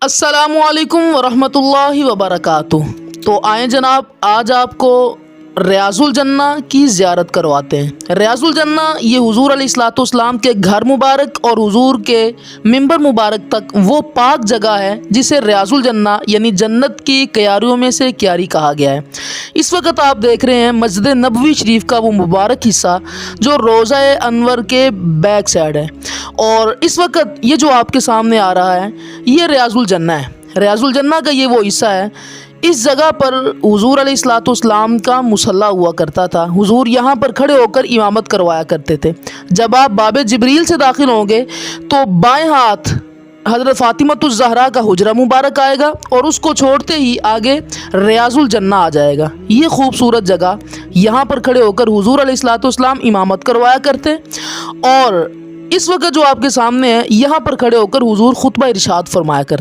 अस्सलामुअलैकुम वरहमतुल्लाहि वबरकातुह। तो आए जनाब, आज आपको रियाजुल जन्ना की ज़ियारत करवाते हैं। रियाजुल जन्ना ये हुजूर अलैहिस्सलाम के घर मुबारक और हुजूर के मिंबर मुबारक तक वो पाक जगह है जिसे रियाजुल जन्ना यानी जन्नत की क्यारियों में से क्यारी कहा गया है। इस वक्त आप देख रहे हैं मस्जिद नबवी शरीफ का वो मुबारक हिस्सा जो रोज़ा अनवर के बैक साइड है, और इस वक्त ये जो आपके सामने आ रहा है ये रियाजुल जन्ना है। रियाजुल जन्ना का ये वो हिस्सा है। इस जगह पर हुजूर अलैहिस्सलाम का मुसल्ला हुआ करता था। हुजूर यहाँ पर खड़े होकर इमामत करवाया करते थे। जब आप बाबे जिब्रील से दाखिल होंगे तो बाएं हाथ हज़रत फ़ातिमतुज़ ज़हरा का हुजरा मुबारक आएगा और उसको छोड़ते ही आगे रियाजुल जन्ना आ जाएगा। ये खूबसूरत जगह, यहाँ पर खड़े होकर हुजूर अलैहिस्सलाम इमामत करवाया करते, और इस वक्त जो आपके सामने है यहाँ पर खड़े होकर हुजूर खुतबा इरशाद फरमाया करते।